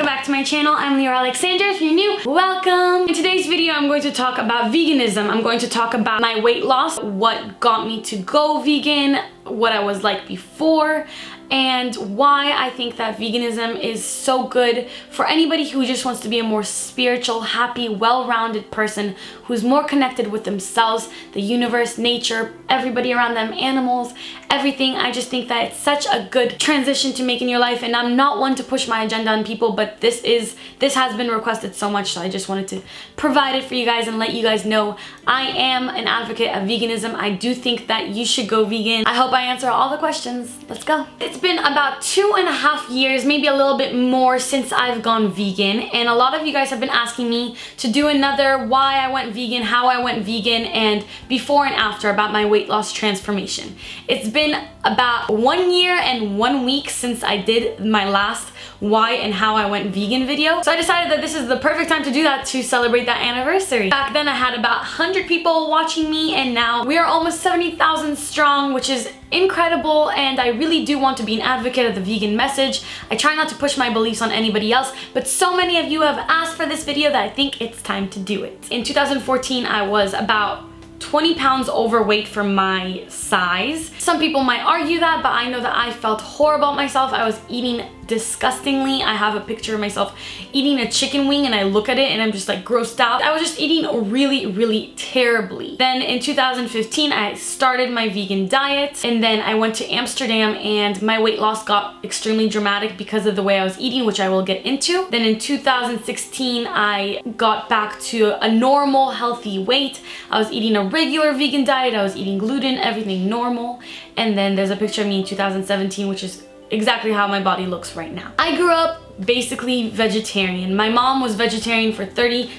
welcome back to my channel. I'm Leeor Alexandra. If you're new, welcome. In today's video, I'm going to talk about veganism. I'm going to talk about my weight loss, what got me to go vegan, what I was like before, and why I think that veganism is so good for anybody who just wants to be a more spiritual, happy, well-rounded person who's more connected with themselves, the universe, nature, everybody around them, animals, everything. I just think that it's such a good transition to make in your life, and I'm not one to push my agenda on people, but this has been requested so much, so I just wanted to provide it for you guys and let you guys know I am an advocate of veganism. I do think that you should go vegan. I hope I answer all the questions. Let's go. It's been about 2.5 years, maybe a little bit more, since I've gone vegan, and a lot of you guys have been asking me to do another why I went vegan, how I went vegan, and before and after about my weight loss transformation. It's been about 1 year and 1 week since I did my last why and how I went vegan video, so I decided that this is the perfect time to do that, to celebrate that anniversary. Back then I had about 100 people watching me, and now we are almost 70,000 strong, which is incredible, and I really do want to be an advocate of the vegan message. I try not to push my beliefs on anybody else, but so many of you have asked for this video that I think it's time to do it. In 2014, I was about 20 pounds overweight for my size. Some people might argue that, but I know that I felt horrible about myself. I was eating disgustingly. I have a picture of myself eating a chicken wing, and I look at it and I'm just like grossed out. I was just eating really terribly. Then in 2015, I started my vegan diet, and then I went to Amsterdam, and my weight loss got extremely dramatic because of the way I was eating, which I will get into. Then in 2016, I got back to a normal, healthy weight. I was eating a regular vegan diet. I was eating gluten, everything normal. And then there's a picture of me in 2017, which is exactly how my body looks right now. I grew up basically vegetarian. My mom was vegetarian for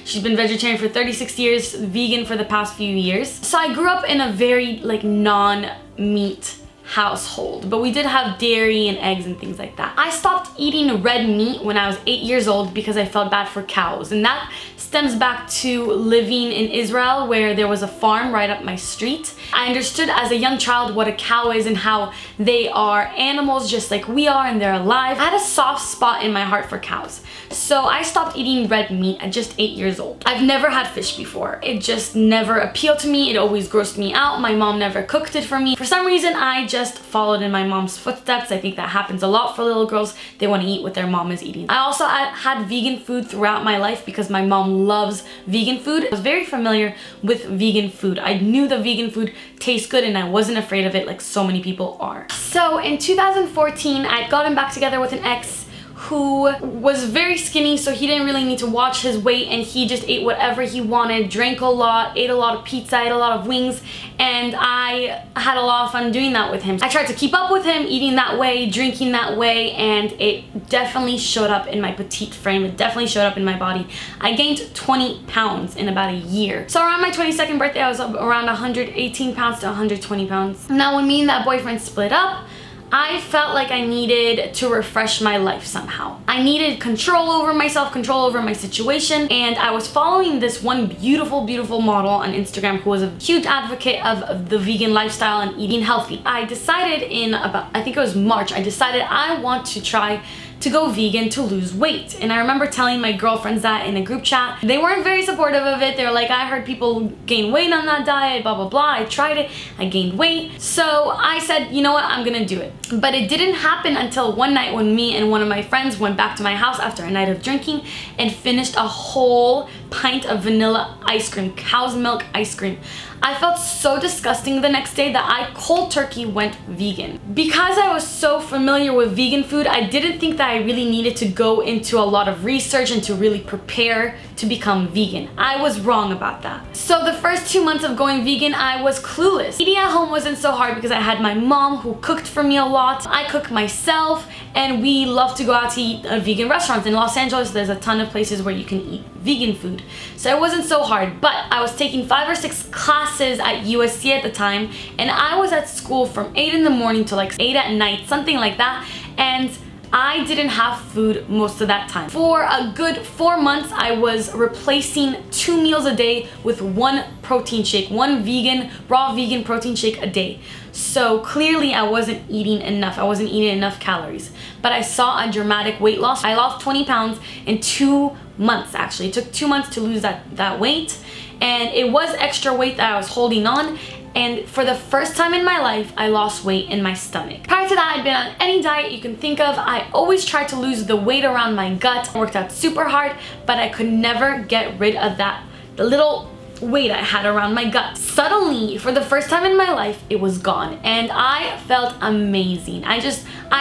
she's been vegetarian for 36 years, vegan for the past few years. So I grew up in a very like non-meat household, but we did have dairy and eggs and things like that. I stopped eating red meat when I was 8 years old because I felt bad for cows, and that stems back to living in Israel, where there was a farm right up my street. I understood as a young child what a cow is and how they are animals just like we are, and they're alive. I had a soft spot in my heart for cows, so I stopped eating red meat at just 8 years old. I've never had fish before. It just never appealed to me. It always grossed me out. My mom never cooked it for me. For some reason, I just followed in my mom's footsteps. I think that happens a lot for little girls. They want to eat what their mom is eating. I also had vegan food throughout my life because my mom loves vegan food. I was very familiar with vegan food. I knew the vegan food tastes good, and I wasn't afraid of it like so many people are. So in 2014, I'd gotten back together with an ex who was very skinny, so he didn't really need to watch his weight, and he just ate whatever he wanted, drank a lot, ate a lot of pizza, ate a lot of wings, and I had a lot of fun doing that with him. I tried to keep up with him, eating that way, drinking that way, and it definitely showed up in my petite frame. It definitely showed up in my body. I gained 20 pounds in about a year. So around my 22nd birthday, I was around 118 pounds to 120 pounds. Now when me and that boyfriend split up, I felt like I needed to refresh my life somehow. I needed control over myself, control over my situation, and I was following this one beautiful model on Instagram who was a huge advocate of the vegan lifestyle and eating healthy. I decided in about, I think it was March, I decided I want to try to go vegan to lose weight. And I remember telling my girlfriends that in a group chat. They weren't very supportive of it. They were like, I heard people gain weight on that diet, blah, blah, blah. I tried it, I gained weight. So I said, you know what, I'm gonna do it. But it didn't happen until one night when me and one of my friends went back to my house after a night of drinking and finished a whole pint of vanilla ice cream, cow's milk ice cream. I felt so disgusting the next day that I cold turkey went vegan. Because I was so familiar with vegan food, I didn't think that I really needed to go into a lot of research and to really prepare to become vegan. I was wrong about that. So the first 2 months of going vegan, I was clueless. Eating at home wasn't so hard because I had my mom who cooked for me a lot. I cook myself, and we love to go out to eat at vegan restaurants. In Los Angeles, there's a ton of places where you can eat vegan food. So it wasn't so hard, but I was taking 5 or 6 classes at USC at the time, and I was at school from 8 in the morning to like 8 at night, something like that, and I didn't have food most of that time. For a good 4 months, I was replacing 2 meals a day with one protein shake, one raw vegan protein shake a day. So clearly I wasn't eating enough. I wasn't eating enough calories. But I saw a dramatic weight loss. I lost 20 pounds in 2 months, actually. It took 2 months to lose that weight. And it was extra weight that I was holding on. And for the first time in my life, I lost weight in my stomach. Prior to that, I'd been on any diet you can think of. I always tried to lose the weight around my gut. I worked out super hard, but I could never get rid of the little weight I had around my gut. Suddenly, for the first time in my life, it was gone, and I felt amazing. I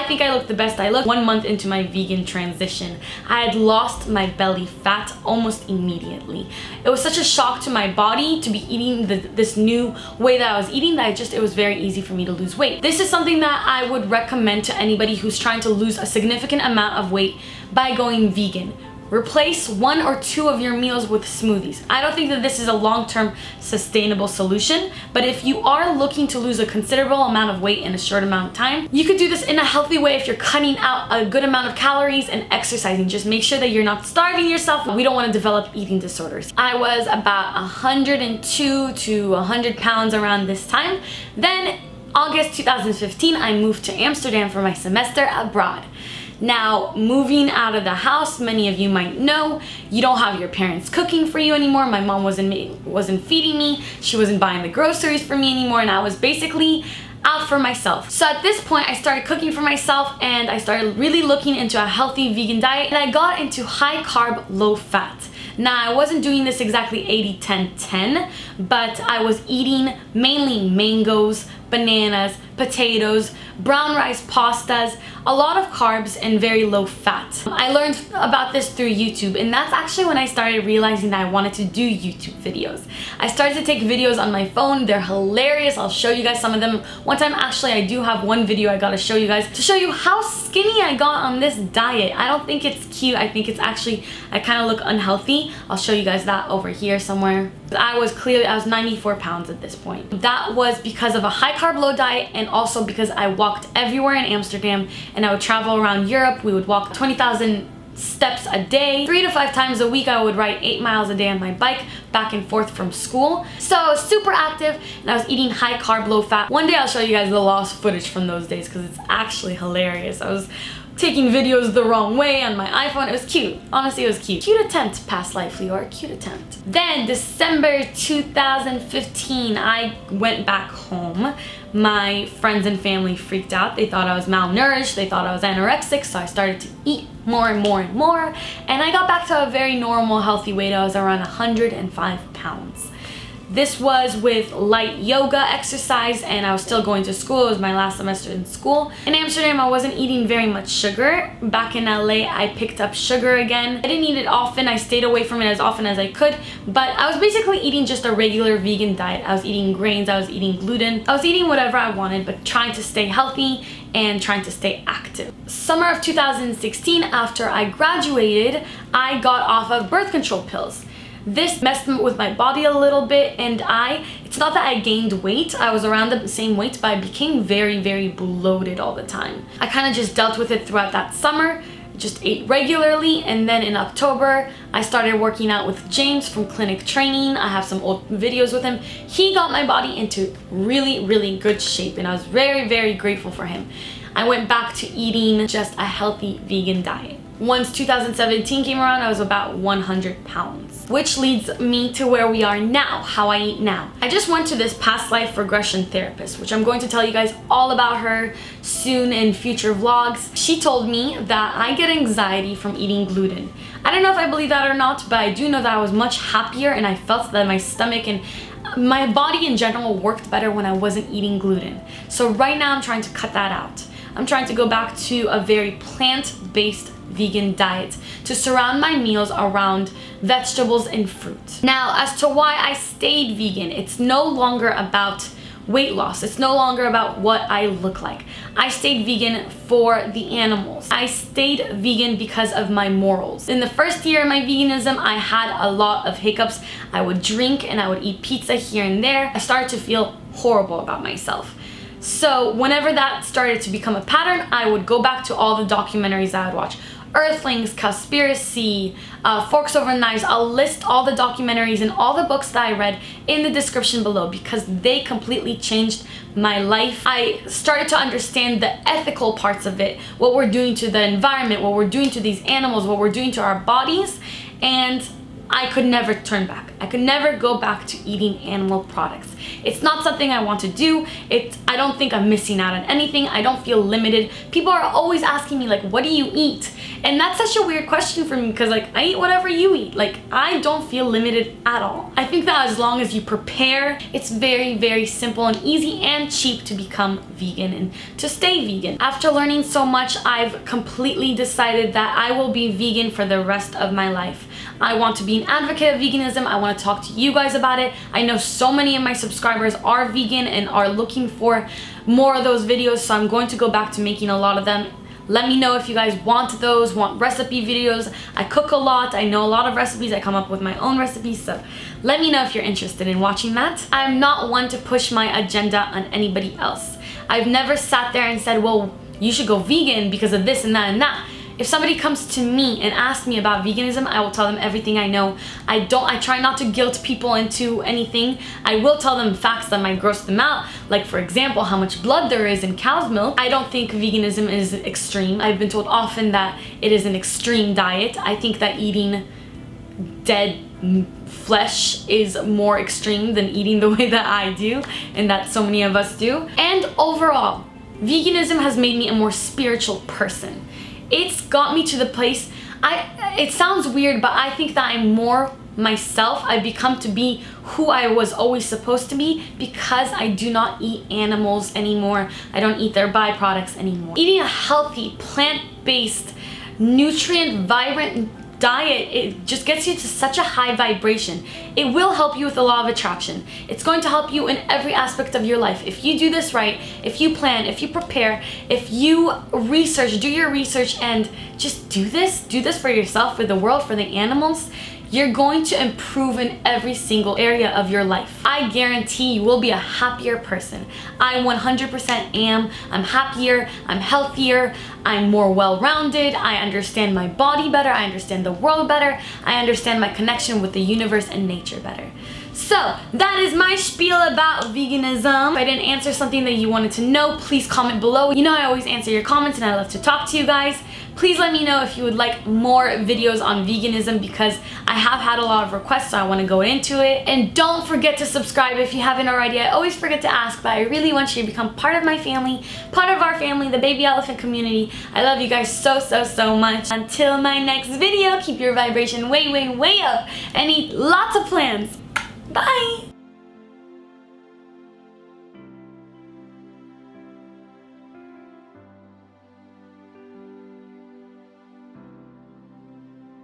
think I looked the best I looked. 1 month into my vegan transition, I had lost my belly fat almost immediately. It was such a shock to my body to be eating this new way that I was eating that it was very easy for me to lose weight. This is something that I would recommend to anybody who's trying to lose a significant amount of weight by going vegan. Replace 1 or 2 of your meals with smoothies. I don't think that this is a long-term sustainable solution, but if you are looking to lose a considerable amount of weight in a short amount of time, you could do this in a healthy way if you're cutting out a good amount of calories and exercising. Just make sure that you're not starving yourself. We don't want to develop eating disorders. I was about 102 to 100 pounds around this time. Then August 2015, I moved to Amsterdam for my semester abroad. Now, moving out of the house, many of you might know, you don't have your parents cooking for you anymore. My mom wasn't feeding me. She wasn't buying the groceries for me anymore, and I was basically out for myself. So at this point, I started cooking for myself, and I started really looking into a healthy vegan diet, and I got into high carb, low fat. Now, I wasn't doing this exactly 80-10-10, but I was eating mainly mangoes, bananas, potatoes, brown rice pastas, a lot of carbs, and very low fat. I learned about this through YouTube, and that's actually when I started realizing that I wanted to do YouTube videos. I started to take videos on my phone. They're hilarious. I'll show you guys some of them. One time, actually, I do have one video I gotta show you guys to show you how skinny I got on this diet. I don't think it's cute. I think it's actually, I kind of look unhealthy. I'll show you guys that over here somewhere. I was 94 pounds at this point. That was because of a high carb, low diet, and also because I walked everywhere in Amsterdam, and I would travel around Europe. We would walk 20,000 steps a day. 3 to 5 times a week, I would ride 8 miles a day on my bike back and forth from school. So I was super active, and I was eating high carb, low fat. One day I'll show you guys the lost footage from those days because it's actually hilarious. I was taking videos the wrong way on my iPhone. It was cute. Honestly, it was cute. Cute attempt, past life, Leeor. Cute attempt. Then, December 2015, I went back home. My friends and family freaked out. They thought I was malnourished. They thought I was anorexic, so I started to eat more and more and more. And I got back to a very normal, healthy weight. I was around 105 pounds. This was with light yoga exercise, and I was still going to school. It was my last semester in school. In Amsterdam, I wasn't eating very much sugar. Back in LA, I picked up sugar again. I didn't eat it often. I stayed away from it as often as I could, but I was basically eating just a regular vegan diet. I was eating grains, I was eating gluten. I was eating whatever I wanted, but trying to stay healthy and trying to stay active. Summer of 2016, after I graduated, I got off of birth control pills. This messed with my body a little bit, and it's not that I gained weight. I was around the same weight, but I became very, very bloated all the time. I kind of just dealt with it throughout that summer, just ate regularly, and then in October, I started working out with James from Clinic Training. I have some old videos with him. He got my body into really, really good shape, and I was very, very grateful for him. I went back to eating just a healthy vegan diet. Once 2017 came around, I was about 100 pounds, which leads me to where we are now, how I eat now. I just went to this past life regression therapist, which I'm going to tell you guys all about her soon in future vlogs. She told me that I get anxiety from eating gluten. I don't know if I believe that or not, but I do know that I was much happier, and I felt that my stomach and my body in general worked better when I wasn't eating gluten. So right now I'm trying to cut that out. I'm trying to go back to a very plant-based vegan diet to surround my meals around vegetables and fruit. Now, as to why I stayed vegan, it's no longer about weight loss. It's no longer about what I look like. I stayed vegan for the animals. I stayed vegan because of my morals. In the first year of my veganism, I had a lot of hiccups. I would drink and I would eat pizza here and there. I started to feel horrible about myself. So whenever that started to become a pattern, I would go back to all the documentaries I would watch. Earthlings, Cowspiracy, Forks Over Knives. I'll list all the documentaries and all the books that I read in the description below because they completely changed my life. I started to understand the ethical parts of it, what we're doing to the environment, what we're doing to these animals, what we're doing to our bodies, and I could never turn back. I could never go back to eating animal products. It's not something I want to do. I don't think I'm missing out on anything. I don't feel limited. People are always asking me like, what do you eat? And that's such a weird question for me because like I eat whatever you eat. Like I don't feel limited at all. I think that as long as you prepare, it's very, very simple and easy and cheap to become vegan and to stay vegan. After learning so much, I've completely decided that I will be vegan for the rest of my life. I want to be an advocate of veganism. I want to talk to you guys about it. I know so many of my subscribers are vegan and are looking for more of those videos, so I'm going to go back to making a lot of them. Let me know if you guys want those, want recipe videos. I cook a lot. I know a lot of recipes. I come up with my own recipes, so let me know if you're interested in watching that. I'm not one to push my agenda on anybody else. I've never sat there and said, well, you should go vegan because of this and that and that. If somebody comes to me and asks me about veganism, I will tell them everything I know. I try not to guilt people into anything. I will tell them facts that might gross them out. Like for example, how much blood there is in cow's milk. I don't think veganism is extreme. I've been told often that it is an extreme diet. I think that eating dead flesh is more extreme than eating the way that I do and that so many of us do. And overall, veganism has made me a more spiritual person. It's got me to the place, it sounds weird, but I think that I'm more myself. I've become to be who I was always supposed to be because I do not eat animals anymore. I don't eat their byproducts anymore. Eating a healthy, plant-based, nutrient, vibrant diet, it just gets you to such a high vibration. It will help you with the law of attraction. It's going to help you in every aspect of your life. If you do this right, if you plan, if you prepare, if you research, do your research and just do this for yourself, for the world, for the animals, you're going to improve in every single area of your life. I guarantee you will be a happier person. I 100% am. I'm happier, I'm healthier, I'm more well-rounded, I understand my body better, I understand the world better, I understand my connection with the universe and nature better. So that is my spiel about veganism. If I didn't answer something that you wanted to know, please comment below. You know I always answer your comments and I love to talk to you guys. Please let me know if you would like more videos on veganism because I have had a lot of requests, so I want to go into it. And don't forget to subscribe if you haven't already. I always forget to ask, but I really want you to become part of my family, part of our family, the baby elephant community. I love you guys so, so, so much. Until my next video, keep your vibration way, way, way up and eat lots of plants. Bye!